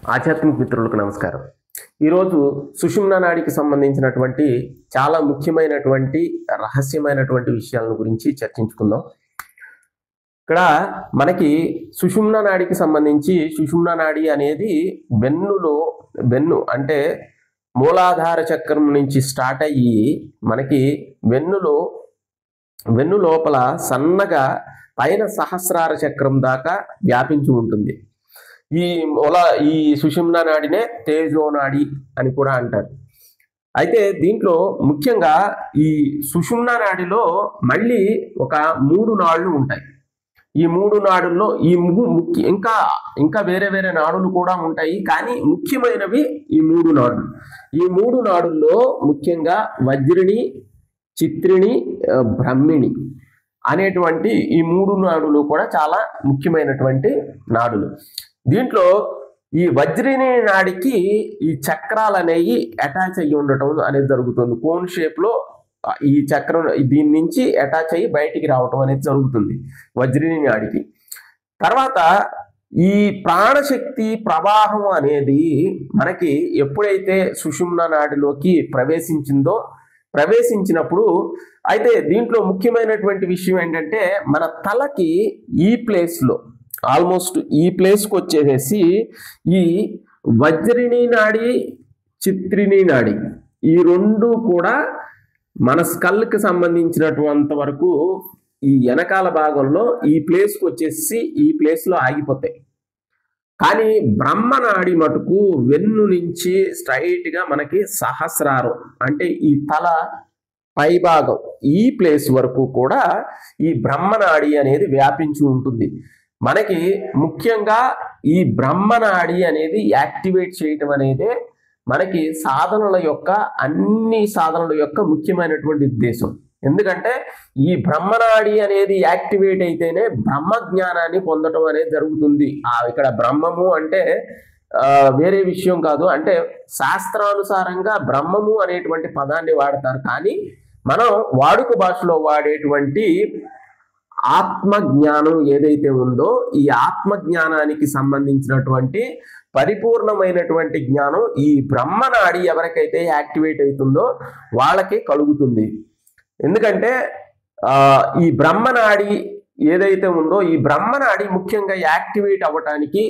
ఆధ్యాత్మిక మిత్రులకు నమస్కారం. ఈరోజు సుషుమ్నా నాడికి సంబంధించినటువంటి చాలా ముఖ్యమైనటువంటి రహస్యమైనటువంటి విషయాల గురించి చర్చించుకుందాం. ఇక్కడ మనకి సుషుమ్నా నాడికి సంబంధించి సుషుమ్నా నాడి అనేది వెన్ను అంటే మూలాధార చక్రం నుంచి స్టార్ట్ అయ్యి మనకి వెన్ను లోపల సన్నగా పైన సహస్రార చక్రం దాకా వ్యాపించి ఉంటుంది. ఈ సుషుమ్నా నాడినే తేజో నాడి అని కూడా అంటారు. అయితే దీంట్లో ముఖ్యంగా ఈ సుషుమ్నా నాడిలో మళ్ళీ ఒక 3 నాడులు ఉంటాయి. ఈ 3 నాడుల్లో ఇంకా వేరే వేరే నాడులు కూడా ఉంటాయి, కానీ ముఖ్యమైనవి ఈ 3 నాడులు. ఈ 3 నాడుల్లో ముఖ్యంగా వజ్రిణి, చిత్రిణి, బ్రహ్మిణి అనేటువంటి ఈ 3 నాడులు కూడా చాలా ముఖ్యమైనటువంటి నాడులు. దీంట్లో ఈ వజ్రిణి నాడికి ఈ చక్రాలు అనేవి అటాచ్ అయ్యి ఉండటం అనేది జరుగుతుంది. కోన్ షేప్ లో ఈ చక్రం దీని నుంచి అటాచ్ అయ్యి బయటికి రావటం అనేది జరుగుతుంది వజ్రిణి నాడికి. తర్వాత ఈ ప్రాణశక్తి ప్రవాహం అనేది మనకి ఎప్పుడైతే సుషుమ్నా నాడిలోకి ప్రవేశించినప్పుడు అయితే దీంట్లో ముఖ్యమైనటువంటి విషయం ఏంటంటే మన తలకి ఈ ప్లేస్లో ఆల్మోస్ట్ ఈ ప్లేస్కి వచ్చేసేసి ఈ వజ్రిణి నాడి, చిత్రిణి నాడి ఈ 2 కూడా మన స్కల్కి సంబంధించినటువంటి వరకు ఈ వెనకాల భాగంలో ఈ ప్లేస్కి వచ్చేసి ఈ ప్లేస్లో ఆగిపోతాయి. కానీ బ్రహ్మనాడి మటుకు వెన్ను నుంచి స్ట్రైట్గా మనకి సహస్రారం అంటే ఈ తల పైభాగం ఈ ప్లేస్ వరకు కూడా ఈ బ్రహ్మనాడి అనేది వ్యాపించి ఉంటుంది. మనకి ముఖ్యంగా ఈ బ్రహ్మనాడి అనేది యాక్టివేట్ చేయటం అనేది మనకి అన్ని సాధనల యొక్క ముఖ్యమైనటువంటి ఉద్దేశం. ఎందుకంటే ఈ బ్రహ్మనాడి అనేది యాక్టివేట్ అయితేనే బ్రహ్మ జ్ఞానాన్ని పొందటం అనేది జరుగుతుంది. ఇక్కడ బ్రహ్మము అంటే వేరే విషయం కాదు, అంటే శాస్త్రానుసారంగా బ్రహ్మము అనేటువంటి పదాన్ని వాడతారు, కానీ మనం వాడుక భాషలో వాడేటువంటి ఆత్మజ్ఞానం ఏదైతే ఉందో ఈ ఆత్మజ్ఞానానికి సంబంధించినటువంటి పరిపూర్ణమైనటువంటి జ్ఞానం ఈ బ్రహ్మనాడి ఎవరికైతే యాక్టివేట్ అవుతుందో వాళ్ళకి కలుగుతుంది. ఎందుకంటే ఈ బ్రహ్మనాడి ఏదైతే ఉందో ఈ బ్రహ్మనాడి ముఖ్యంగా యాక్టివేట్ అవ్వటానికి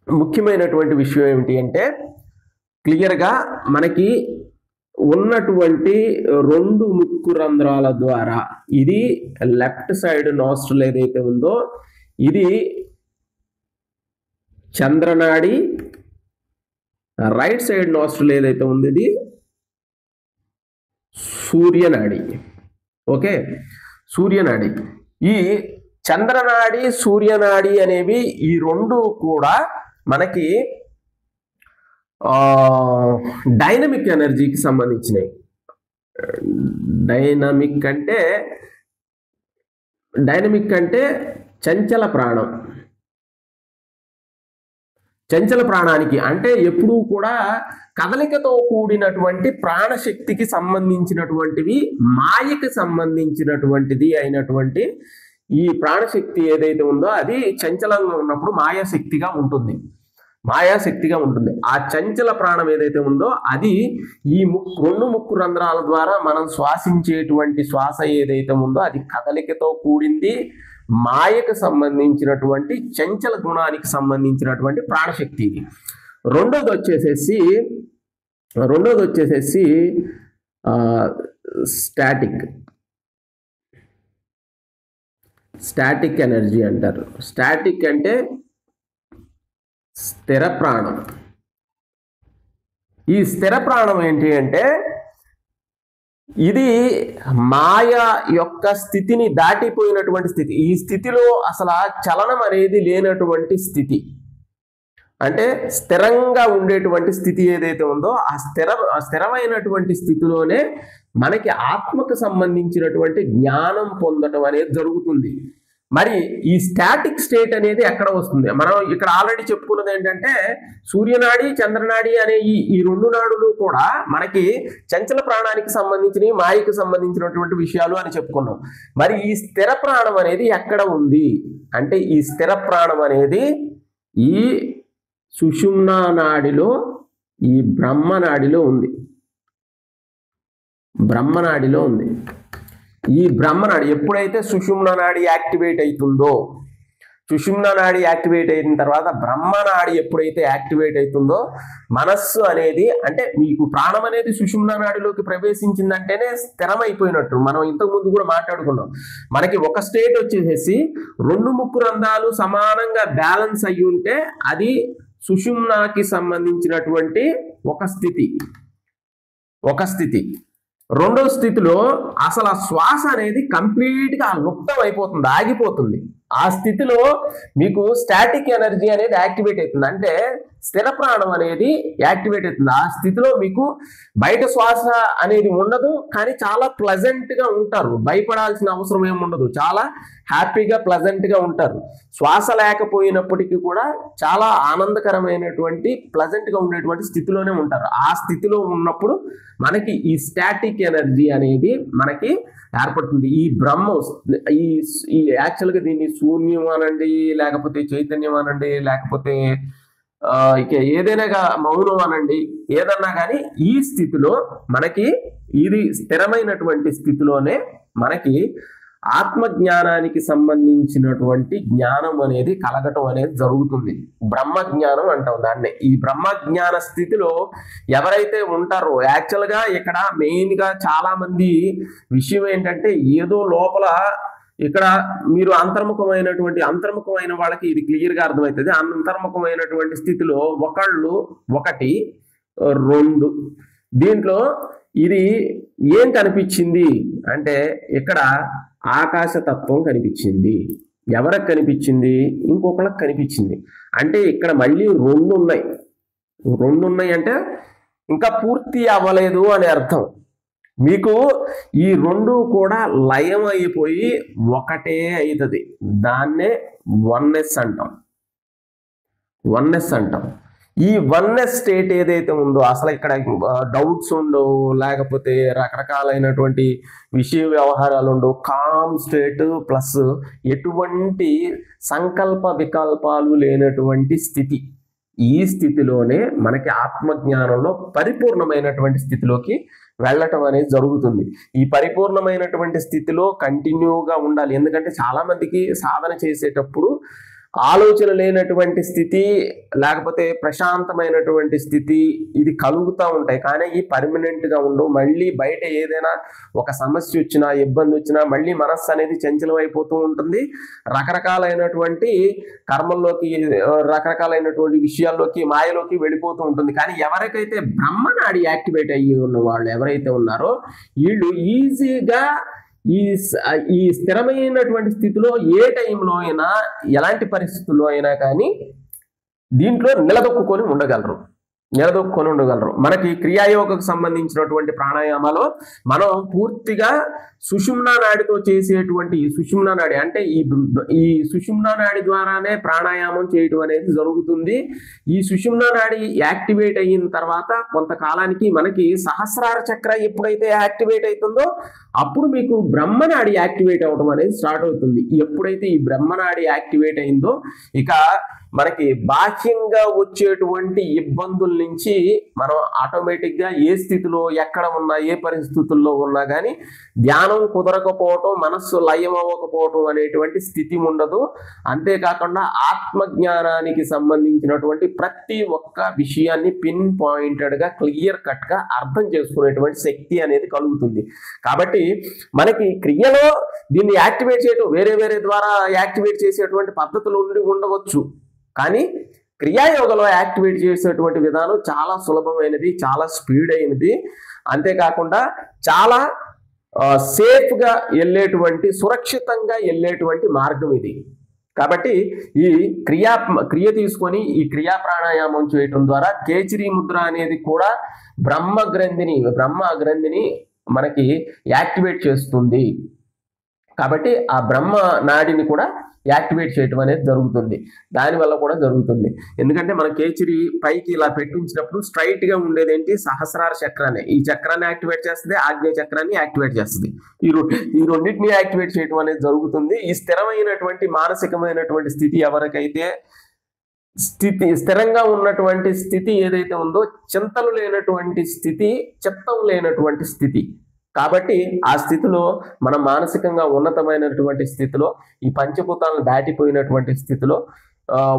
ముఖ్యమైనటువంటి విషయం ఏమిటి అంటే క్లియర్గా మనకి ఉన్నటువంటి 2 ముక్కు రంధ్రాల ద్వారా ఇది లెఫ్ట్ సైడ్ నాస్ట్రల్ ఏదైతే ఉందో ఇది చంద్రనాడి, రైట్ సైడ్ నాస్ట్రల్ ఏదైతే ఉందో ఇది సూర్యనాడి. ఓకే, సూర్యనాడి. ఈ చంద్రనాడి, సూర్యనాడి అనేవి ఈ 2 కూడా మనకి డైనమిక్ ఎనర్జీకి సంబంధించినవి. డైనమిక్ అంటే చంచల ప్రాణానికి అంటే ఎప్పుడూ కూడా కదలికతో కూడినటువంటి ప్రాణశక్తికి సంబంధించినటువంటివి, మాయకి సంబంధించినటువంటిది అయినటువంటి ఈ ప్రాణశక్తి ఏదైతే ఉందో అది చంచలంగా ఉన్నప్పుడు మాయాశక్తిగా ఉంటుంది. ఆ చంచల ప్రాణం ఏదైతే ఉందో అది ఈ 2 ముక్కు రంధ్రాల ద్వారా మనం శ్వాసించేటువంటి శ్వాస ఏదైతే ఉందో అది కదలికతో కూడింది, మాయకు సంబంధించినటువంటి చంచల గుణానికి సంబంధించినటువంటి ప్రాణశక్తి ఇది. రెండోది వచ్చేసేసి స్టాటిక్ ఎనర్జీ అంటారు. స్టాటిక్ అంటే స్థిర ప్రాణం. ఈ స్థిర ప్రాణం ఏంటి అంటే ఇది మాయ యొక్క స్థితిని దాటిపోయినటువంటి స్థితి. ఈ స్థితిలో అసలు చలనం అనేది లేనటువంటి స్థితి, అంటే స్థిరంగా ఉండేటువంటి స్థితి ఏదైతే ఉందో ఆ స్థిరమైనటువంటి స్థితిలోనే మనకి ఆత్మకు సంబంధించినటువంటి జ్ఞానం పొందటం అనేది జరుగుతుంది. మరి ఈ స్టాటిక్ స్టేట్ అనేది ఎక్కడ వస్తుంది? మనం ఇక్కడ ఆల్రెడీ చెప్పుకున్నది ఏంటంటే సూర్యనాడి, చంద్రనాడి అనే ఈ 2 నాడులు కూడా మనకి చంచల ప్రాణానికి సంబంధించినవి, మాయకు సంబంధించినటువంటి విషయాలు అని చెప్పుకున్నాం. మరి ఈ స్థిర ప్రాణం అనేది ఎక్కడ ఉంది అంటే ఈ స్థిర ప్రాణం అనేది ఈ సుషుమ్నా నాడిలో ఈ బ్రహ్మనాడిలో ఉంది. బ్రహ్మనాడిలో ఉంది. ఈ బ్రహ్మనాడి ఎప్పుడైతే సుషుమ్నా నాడి యాక్టివేట్ అవుతుందో, సుషుమ్నా నాడి యాక్టివేట్ అయిన తర్వాత బ్రహ్మనాడి ఎప్పుడైతే యాక్టివేట్ అవుతుందో మనస్సు అనేది, అంటే మీకు ప్రాణం అనేది సుషుమ్నా నాడిలోకి ప్రవేశించిందంటేనే స్థిరమైపోయినట్టు. మనం ఇంతకుముందు కూడా మాట్లాడుకున్నాం. మనకి ఒక స్టేట్ వచ్చేసేసి 2 రంధ్రాలు సమానంగా బ్యాలెన్స్ అయ్యి ఉంటే అది సుషుమ్నాకి సంబంధించినటువంటి ఒక స్థితి. రెండో స్థితిలో అసలు ఆ శ్వాస అనేది కంప్లీట్గా లుప్తం అయిపోతుంది, ఆగిపోతుంది. ఆ స్థితిలో మీకు స్టాటిక్ ఎనర్జీ అనేది యాక్టివేట్ అవుతుంది, అంటే స్థిర ప్రాణం అనేది యాక్టివేట్ అవుతుంది. ఆ స్థితిలో మీకు బయట శ్వాస అనేది ఉండదు, కానీ చాలా ప్లెజెంట్గా ఉంటారు. భయపడాల్సిన అవసరం ఏమి ఉండదు, చాలా హ్యాపీగా ప్లెజెంట్గా ఉంటారు. శ్వాస లేకపోయినప్పటికీ కూడా చాలా ఆనందకరమైనటువంటి ప్లెజెంట్గా ఉండేటువంటి స్థితిలోనే ఉంటారు. ఆ స్థితిలో ఉన్నప్పుడు మనకి ఈ స్టాటిక్ ఎనర్జీ అనేది మనకి ఏర్పడుతుంది. ఈ బ్రహ్మ ఈ యాక్చువల్గా దీన్ని శూన్యం అనండి, లేకపోతే చైతన్యం అనండి, లేకపోతే ఇక ఏదైనా మౌనం అనండి, ఏదన్నా కానీ ఈ స్థితిలో మనకి ఇది స్థిరమైనటువంటి స్థితిలోనే మనకి ఆత్మజ్ఞానానికి సంబంధించినటువంటి జ్ఞానం అనేది కలగటం అనేది జరుగుతుంది. బ్రహ్మజ్ఞానం అంటాం దాన్ని. ఈ బ్రహ్మజ్ఞాన స్థితిలో ఎవరైతే ఉంటారో, యాక్చువల్గా ఇక్కడ మెయిన్గా చాలా మంది విషయం ఏంటంటే, ఏదో లోపల ఇక్కడ మీరు అంతర్ముఖమైన వాళ్ళకి ఇది క్లియర్గా అర్థమవుతుంది. అంతర్ముఖమైనటువంటి స్థితిలో ఒకటి 2 దీంట్లో ఇది ఏం కనిపించింది అంటే, ఇక్కడ ఆకాశతత్వం కనిపించింది. ఎవరికి కనిపించింది? ఇంకొకళ్ళకి కనిపించింది. అంటే ఇక్కడ మళ్ళీ 2 ఉన్నాయి అంటే ఇంకా పూర్తి అవ్వలేదు అని అర్థం. మీకు ఈ 2 కూడా లయం అయిపోయి ఒకటే అవుతుంది. దాన్నే వన్నెస్ అంటాం. ఈ వన్నెస్ స్టేట్ ఏదైతే ఉందో, అసలు ఇక్కడ డౌట్స్ ఉండవు, లేకపోతే రకరకాలైనటువంటి విషయ వ్యవహారాలు ఉండవు. కామ్ స్టేట్ ప్లస్ ఎటువంటి సంకల్ప వికల్పాలు లేనటువంటి స్థితి. ఈ స్థితిలోనే మనకి ఆత్మజ్ఞానంలో పరిపూర్ణమైనటువంటి స్థితిలోకి వెళ్ళటం అనేది జరుగుతుంది. ఈ పరిపూర్ణమైనటువంటి స్థితిలో కంటిన్యూగా ఉండాలి. ఎందుకంటే చాలా మందికి సాధన చేసేటప్పుడు ఆలోచన లేనటువంటి స్థితి, లేకపోతే ప్రశాంతమైనటువంటి స్థితి ఇది కలుగుతూ ఉంటాయి, కానీ ఈ పర్మనెంట్గా ఉండవు. మళ్ళీ బయట ఏదైనా ఒక సమస్య వచ్చినా, ఇబ్బంది వచ్చినా మళ్ళీ మనస్సు అనేది చంచలం అయిపోతూ ఉంటుంది. రకరకాలైనటువంటి కర్మల్లోకి, రకరకాలైనటువంటి విషయాల్లోకి, మాయలోకి వెళ్ళిపోతూ ఉంటుంది. కానీ ఎవరికైతే బ్రహ్మనాడి యాక్టివేట్ అయ్యి ఉన్న వాళ్ళు ఎవరైతే ఉన్నారో, వీళ్ళు ఈజీగా ఈ స్థిరమైనటువంటి స్థితిలో ఏ టైంలో అయినా, ఎలాంటి పరిస్థితుల్లో అయినా కానీ దీంట్లో నిలదొక్కుని ఉండగలరు. మనకి క్రియాయోగకు సంబంధించినటువంటి ప్రాణాయామాలో మనం పూర్తిగా సుషుమ్నా నాడితో చేసేటువంటి సుషుమ్నా నాడి, అంటే ఈ సుషుమ్నా నాడి ద్వారానే ప్రాణాయామం చేయటం అనేది జరుగుతుంది. ఈ సుషుమ్నా నాడి యాక్టివేట్ అయిన తర్వాత కొంతకాలానికి మనకి సహస్రార చక్ర ఎప్పుడైతే యాక్టివేట్ అవుతుందో అప్పుడు మీకు బ్రహ్మనాడి యాక్టివేట్ అవడం అనేది స్టార్ట్ అవుతుంది. ఎప్పుడైతే ఈ బ్రహ్మనాడి యాక్టివేట్ అయిందో ఇక మనకి బాహ్యంగా వచ్చేటువంటి ఇబ్బందుల నుంచి మనం ఆటోమేటిక్గా ఏ స్థితిలో ఎక్కడ ఉన్నా, ఏ పరిస్థితుల్లో ఉన్నా కానీ ధ్యానం కుదరకపోవటం, మనస్సు లయం అవ్వకపోవటం అనేటువంటి స్థితి ఉండదు. అంతేకాకుండా ఆత్మజ్ఞానానికి సంబంధించినటువంటి ప్రతి ఒక్క విషయాన్ని పిన్ పాయింటెడ్గా, క్లియర్ కట్గా అర్థం చేసుకునేటువంటి శక్తి అనేది కలుగుతుంది. కాబట్టి మనకి క్రియలో దీన్ని యాక్టివేట్ చేయటం వేరే ద్వారా యాక్టివేట్ చేసేటువంటి పద్ధతులు ఉండవచ్చు, కానీ క్రియాయోగంలో యాక్టివేట్ చేసేటువంటి విధానం చాలా సులభమైనది, చాలా స్పీడ్ అయినది. అంతేకాకుండా చాలా సేఫ్గా వెళ్ళేటువంటి, సురక్షితంగా వెళ్ళేటువంటి మార్గం ఇది. కాబట్టి ఈ క్రియ తీసుకొని ఈ క్రియా ప్రాణాయామం చేయటం ద్వారా కేచిరీ ముద్ర అనేది కూడా బ్రహ్మ గ్రంథిని మనకి యాక్టివేట్ చేస్తుంది. కాబట్టి ఆ బ్రహ్మ నాడిని కూడా యాక్టివేట్ చేయటం అనేది జరుగుతుంది. దానివల్ల కూడా జరుగుతుంది. ఎందుకంటే మన కేచిరి పైకి ఇలా పెట్టించినప్పుడు స్ట్రైట్గా ఉండేది ఏంటి? సహస్రార చక్రాన్ని. ఈ చక్రాన్ని యాక్టివేట్ చేస్తుంది, ఆగ్నేయ చక్రాన్ని యాక్టివేట్ చేస్తుంది. ఈ రెండింటిని యాక్టివేట్ చేయటం అనేది జరుగుతుంది. ఈ స్థిరమైనటువంటి మానసికమైనటువంటి స్థితి ఎవరికైతే స్థిరంగా ఉన్నటువంటి స్థితి ఏదైతే ఉందో చింతలు లేనటువంటి స్థితి, చిత్తం లేనటువంటి స్థితి. కాబట్టి ఆ స్థితిలో మనం మానసికంగా ఉన్నతమైనటువంటి స్థితిలో ఈ పంచభూతాలను దాటిపోయినటువంటి స్థితిలో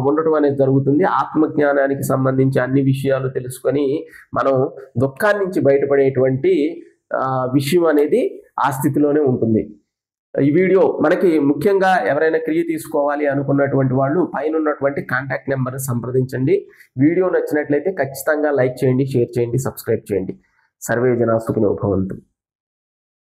ఉండటం అనేది జరుగుతుంది. ఆత్మజ్ఞానానికి సంబంధించి అన్ని విషయాలు తెలుసుకొని మనం దుఃఖాన్ని నుంచి బయటపడేటువంటి విషయం అనేది ఆ స్థితిలోనే ఉంటుంది. ఈ వీడియో మనకి ముఖ్యంగా ఎవరైనా క్రియ తీసుకోవాలి అనుకున్నటువంటి వాళ్ళు పైన ఉన్నటువంటి కాంటాక్ట్ నెంబర్ని సంప్రదించండి. వీడియో నచ్చినట్లయితే ఖచ్చితంగా లైక్ చేయండి, షేర్ చేయండి, సబ్స్క్రైబ్ చేయండి. సర్వే జనా సుఖినో భవంతు.